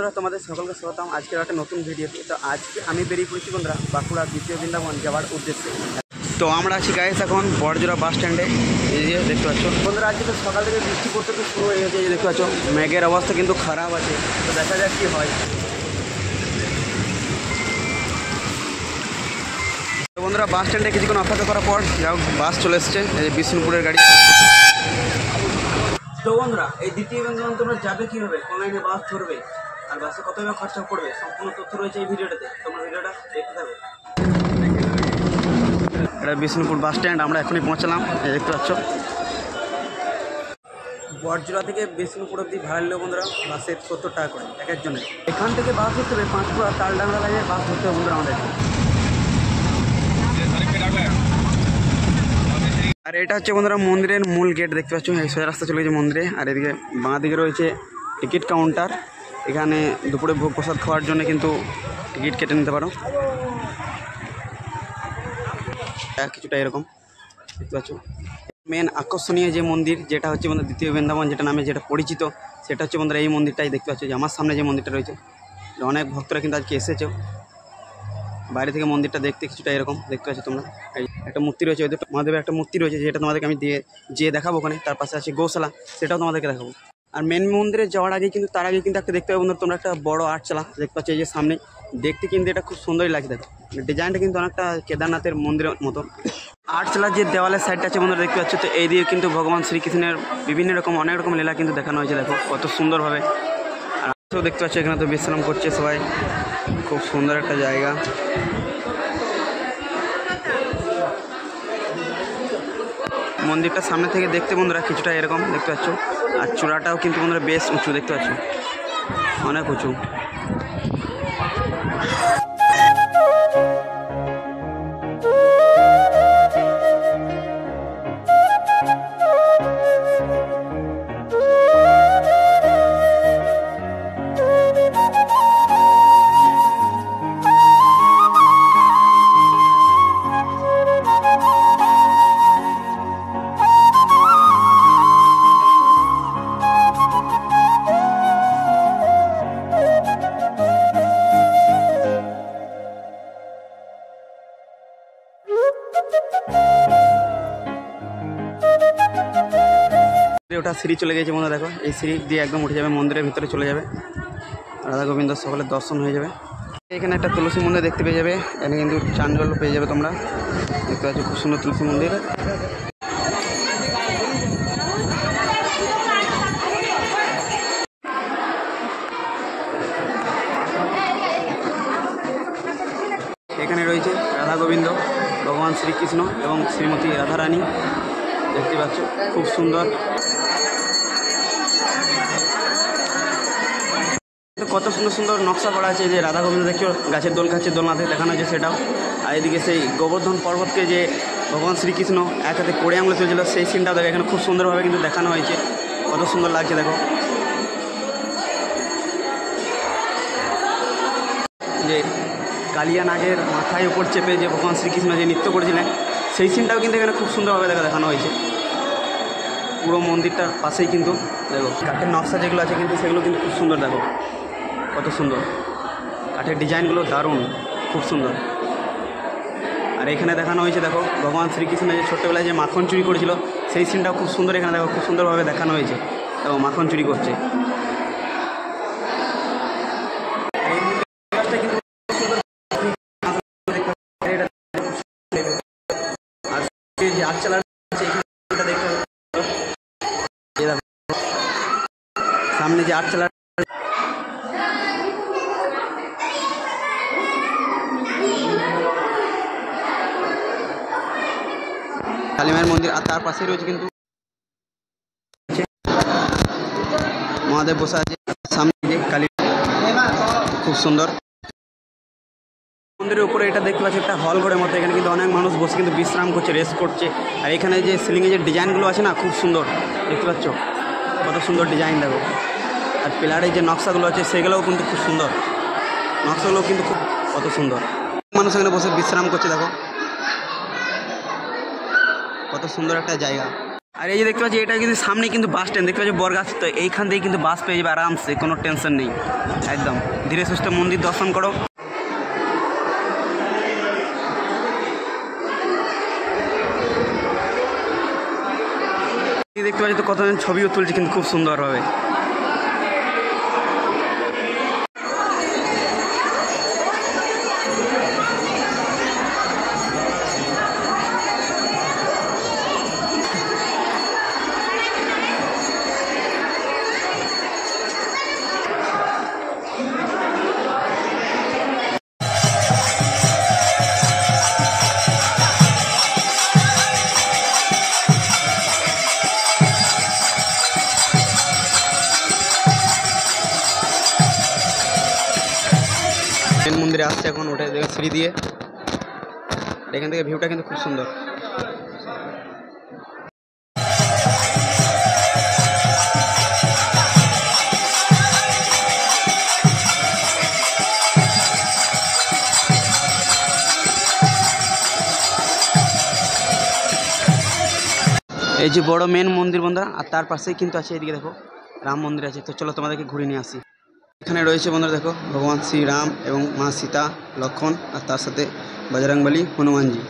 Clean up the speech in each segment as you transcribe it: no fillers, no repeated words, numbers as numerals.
বন্ধুরা তোমাদের সকলকে স্বাগতম আজকের একটা নতুন ভিডিওতে। তো আজকে আমি বেরিয়ে পড়েছি বন্ধুরা বাঁকুড়া দ্বিতীয় বৃন্দাবন যাওয়ার উদ্দেশ্যে। তো আমরা আছি গাইস এখন বড়জোড়া বাস স্ট্যান্ডে। এই যে দেখতে পাচ্ছ বন্ধুরা, আজকে তো সকাল থেকে বৃষ্টি পড়তে তো শুরু হয়ে গেছে। এই যে দেখতে পাচ্ছ মেঘের অবস্থা কিন্তু খারাপ আছে, তো দেখা যাক কী হয়। তো বন্ধুরা বাস স্ট্যান্ডে কিছুক্ষণ অপেক্ষা করার পর যাও বাস চলে এসছে, এই যে বিষ্ণুপুরের গাড়ি। তো বন্ধুরা এই দ্বিতীয় বৃন্দাবন তোমরা যাবে কীভাবে, অনলাইনে বাস ধরবে আর বাসে কত টাকা খরচা পড়বে, সম্পূর্ণ তথ্য রয়েছে এই ভিডিওটাতে। তোমরা ভিডিওটা দেখতে থাকো। এটা বিষ্ণুপুর বাস স্ট্যান্ড, আমরা এখনই পৌঁছালাম। এই দেখতে পাচ্ছ বড়জোড়া থেকে বিষ্ণুপুর অব্দি ভাড়া নিল বন্ধুরা বাসের 70 টাকা করে এক একজনের। এখান থেকে বাস ধরতে হবে পাঁচপুরা তালডাঙ্গা লাইনে বাস ধরতে হবে বন্ধুরা আমাদের। আর এটা হচ্ছে বন্ধুরা মন্দিরের মূল গেট, দেখতে পাচ্ছ এই সোজা রাস্তা চলে গেছে মন্দিরে। আর এদিকে বাঁ দিকে রয়েছে টিকিট কাউন্টার, এখানে দুপুরে ভোগ প্রসাদ খাওয়ার জন্য কিন্তু টিকিট কেটে নিতে পারো। কিছুটা এরকম দেখতে পাচ্ছ। মেন আকর্ষণীয় যে মন্দির যেটা হচ্ছে বন্ধুরা দ্বিতীয় বৃন্দাবন যেটা নামে যেটা পরিচিত, সেটা হচ্ছে বন্ধুরা এই মন্দিরটাই দেখতে পাচ্ছ যে আমার সামনে যে মন্দিরটা রয়েছে। অনেক ভক্তরা কিন্তু আজকে এসেছে বাইরে থেকে মন্দিরটা দেখতে। কিছুটা এরকম দেখতে পাচ্ছ তোমরা। এই একটা মূর্তি রয়েছে, ওদের মহাদেবের একটা মূর্তি রয়েছে যেটা তোমাদেরকে আমি যেয়ে দেখাবো ওখানে। তার পাশে আছে গৌশালা, সেটাও তোমাদেরকে দেখাবো। আর মেন মন্দিরে যাওয়ার আগে কিন্তু তার আগে কিন্তু একটা দেখতে পাবো বন্ধুরা তোমরা একটা বড় আটচালা দেখতে পাচ্ছ এই যে সামনে। দেখতে কিন্তু এটা খুব সুন্দরই লাগছে, দেখো ডিজাইনটা কিন্তু অনেকটা কেদারনাথের মন্দিরের মতো। আটচালার যে দেওয়ালের সাইডটা আছে বন্ধুরা দেখতে পাচ্ছ, তো এই দিয়ে কিন্তু ভগবান শ্রীকৃষ্ণের বিভিন্ন রকম অনেক রকম লীলা কিন্তু দেখানো হয়েছে, দেখো কত সুন্দরভাবে। আর তো দেখতে পাচ্ছ এখানে তো বিশ্রাম করছে সবাই, খুব সুন্দর একটা জায়গা। মন্দিরটা সামনে থেকে দেখতে বন্ধুরা কিছুটা এরকম দেখতে পাচ্ছ। আর চূড়াটাও কিন্তু বন্ধুরা বেশ উঁচু দেখতে পাচ্ছ, অনেক উঁচু। ওটা সিঁড়ি চলে গেছে বন্ধুরা, দেখো এই সিঁড়ি দিয়ে একদম উঠে যাবে মন্দিরের ভিতরে চলে যাবে। রাধা গোবিন্দ সকলের দর্শন হয়ে যাবে। এখানে একটা তুলসী মন্দির দেখতে পেয়ে যাবে, এখানে কিন্তু চান জল পেয়ে যাবে তোমরা দেখতে পাচ্ছ, খুব সুন্দর তুলসী মন্দির। এখানে রয়েছে রাধা গোবিন্দ, ভগবান শ্রীকৃষ্ণ এবং শ্রীমতী রাধারানী দেখতে পাচ্ছ, খুব সুন্দর। কত সুন্দর সুন্দর নকশা করা আছে, যে রাধা গোবিন্দ দেখছো গাছের দোলনাতে দেখানো হয়েছে সেটাও। আর এদিকে সেই গোবর্ধন পর্বতকে যে ভগবান শ্রীকৃষ্ণ এক হাতে কোড়ে আঙুলে চলেছিল সেই সিনটাও দেখো এখানে খুব সুন্দরভাবে কিন্তু দেখানো হয়েছে, কত সুন্দর লাগছে দেখো। যে কালিয়া নাগের মাথায় উপর চেপে যে ভগবান শ্রীকৃষ্ণ যে নৃত্য করেছিলেন সেই সিনটাও কিন্তু এখানে খুব সুন্দরভাবে দেখানো হয়েছে। পুরো মন্দিরটার পাশেই কিন্তু দেখো কাঠের নকশা যেগুলো আছে কিন্তু সেগুলো কিন্তু খুব সুন্দর, দেখো কত সুন্দর কাঠের ডিজাইনগুলো, দারুণ খুব সুন্দর। আর এখানে দেখানো হয়েছে দেখো ভগবান শ্রীকৃষ্ণ যে ছোট্টবেলায় যে মাখন চুরি করেছিল সেই সিনটাও খুব সুন্দর এখানে দেখো খুব সুন্দরভাবে দেখানো হয়েছে, দেখো মাখন চুরি করছে। যে আটচালা সামনে যে আটচালা কালীমায়ের মন্দির, আর তার পাশে রয়েছে কিন্তু মহাদেব বসে আছে সামনে যে কালী, খুব সুন্দর। মন্দিরের উপরে এটা দেখতে পাচ্ছি একটা হল ঘরের মতো, এখানে কিন্তু অনেক মানুষ বসে কিন্তু বিশ্রাম করছে, রেস্ট করছে। আর এখানে যে সিলিংয়ে যে ডিজাইনগুলো আছে না খুব সুন্দর দেখতে পাচ্ছ, কত সুন্দর ডিজাইন দেখো। আর পিলারের যে নকশাগুলো আছে সেগুলোও কিন্তু খুব সুন্দর, নকশাগুলো কিন্তু খুব কত সুন্দর। মানুষ এখানে বসে বিশ্রাম করছে, দেখো কত সুন্দর একটা জায়গা। আর এই যে দেখতে পাচ্ছি এটা কিন্তু সামনে কিন্তু বাস স্ট্যান্ড দেখতে পাচ্ছি বরগাছ, তো এইখান থেকে কিন্তু বাস পেয়ে যাবে আরামসে, কোনো টেনশন নেই, একদম ধীরে সুস্থে মন্দির দর্শন করো। দেখতে পাচ্ছি তো কতজন ছবিও তুলছে কিন্তু খুব সুন্দরভাবে। মেন মন্দিরে আসছে এখন, ওটা দেখে সিঁড়ি দিয়ে, এখান থেকে ভিউটা কিন্তু খুব সুন্দর। এই যে বড় মেন মন্দির বন্ধুরা, আর তার পাশেই কিন্তু আছে, এদিকে দেখো রাম মন্দির আছে। তো চলো তোমাদেরকে ঘুরে নিয়ে আসি। এখানে রয়েছে বন্ধুরা দেখো ভগবান শ্রীরাম এবং মা সীতা, লক্ষণ, আর তার সাথে বজরংবলী, হনুমানজি।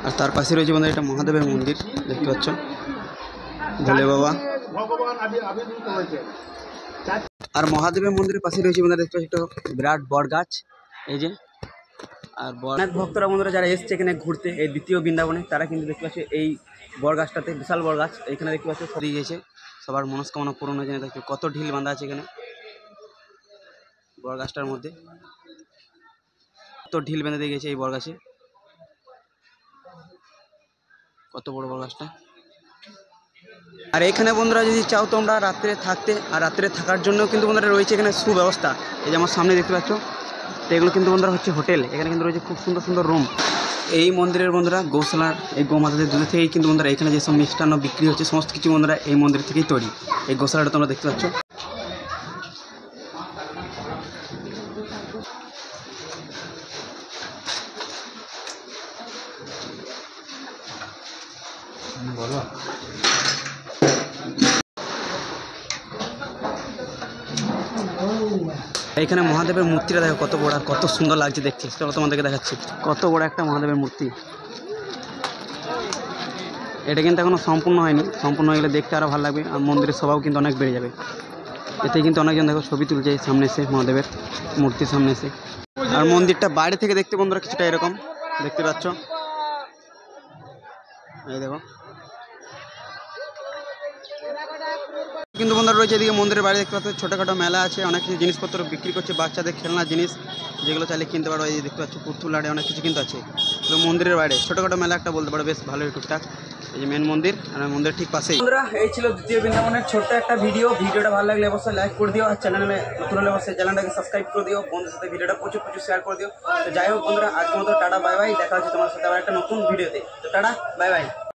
আর তার পাশে রয়েছে বন্ধুরা এটা মহাদেবের মন্দির দেখতে পাচ্ছ, ভোলে বাবা। আর মহাদেবের মন্দিরের পাশে রয়েছে বন্ধুরা দেখতে পাচ্ছ একটা বিরাট বট গাছ, এই যে। আর অনেক ভক্তরা বন্ধুরা যারা এসছে এখানে ঘুরতে এই দ্বিতীয় বৃন্দাবনে, তারা কিন্তু দেখতে পাচ্ছে এই বট গাছটাতে, বিশাল বট গাছ, এখানে দেখতে পাচ্ছ সরিয়ে গেছে, সবার মনস্কামনা পূরণ হয়ে যায়। দেখতে কত ঢিল বাঁধা আছে এখানে বট গাছটার মধ্যে, কত ঢিল বেঁধে দিয়ে গেছে এই বট গাছে, কত বড় বট গাছটা। আর এখানে বন্ধুরা যদি চাও তোমরা রাত্রে থাকতে, আর রাত্রে থাকার জন্য কিন্তু বন্ধুরা রয়েছে এখানে সুব্যবস্থা। এই যে আমার সামনে দেখতে পাচ্ছ, তো এগুলো কিন্তু বন্ধুরা হচ্ছে হোটেল, এখানে কিন্তু রয়েছে খুব সুন্দর সুন্দর রুম। এই মন্দিরের বন্ধুরা গৌশালার এই গোমাতাদের দুধ থেকেই কিন্তু বন্ধুরা এখানে যেসব মিষ্টান্ন বিক্রি হচ্ছে সমস্ত কিছু বন্ধুরা এই মন্দির থেকেই তৈরি। এই গোশালাটা তোমরা দেখতে পাচ্ছ। বলো এখানে মহাদেবের মূর্তিটা দেখো কত বড়, কত সুন্দর লাগছে দেখতে। চলো তোমাদেরকে দেখাচ্ছি, কত বড় একটা মহাদেবের মূর্তি। এটা কিন্তু এখনো সম্পূর্ণ হয়নি, সম্পূর্ণ হয়ে গেলে দেখতে আরও ভালো লাগবে, আর মন্দিরের শোভাও কিন্তু অনেক বেড়ে যাবে। এতে কিন্তু অনেকজন দেখো ছবি তুলছে সামনে এসে, মহাদেবের মূর্তির সামনে এসে। আর মন্দিরটা বাইরে থেকে দেখতে বন্ধুরা কিছুটা এরকম দেখতে পাচ্ছ, এই দেখো। কিন্তু বন্ধুরা রয়েছে এদিকে মন্দিরের বাইরে দেখতে পাচ্ছ ছোটোখাটো মেলা আছে, অনেক কিছু জিনিসপত্র বিক্রি করছে, বাচ্চাদের খেলনা জিনিস যেগুলো চাইলে কিনতে পারো। এই দেখতে পাচ্ছ পুতুল লাড়ে অনেক কিছু কিন্তু আছে। তো মন্দিরের বাইরে ছোটোখাটো মেলা একটা বলতে পারো, বেশ ভালোই টুকটাক। এই যে মেন মন্দির, আর মন্দির ঠিক পাশেই। বন্ধুরা এই ছিল দ্বিতীয় বৃন্দাবনের ছোট্ট একটা ভিডিওটা ভালো লাগলে অবশ্যই লাইক করে দিও, আর চ্যানেলে নতুন হলে অবশ্যই চ্যানেলটাকে সাবস্ক্রাইব করে দিও, বন্ধুদের সাথে ভিডিওটা প্রচুর শেয়ার করে দিও। তো যাই হোক বন্ধুরা, আজকের মতো টাটা বাই বাই, দেখা হচ্ছে তোমার সাথে আবার একটা নতুন ভিডিওতে। তো টাটা বাই বাই।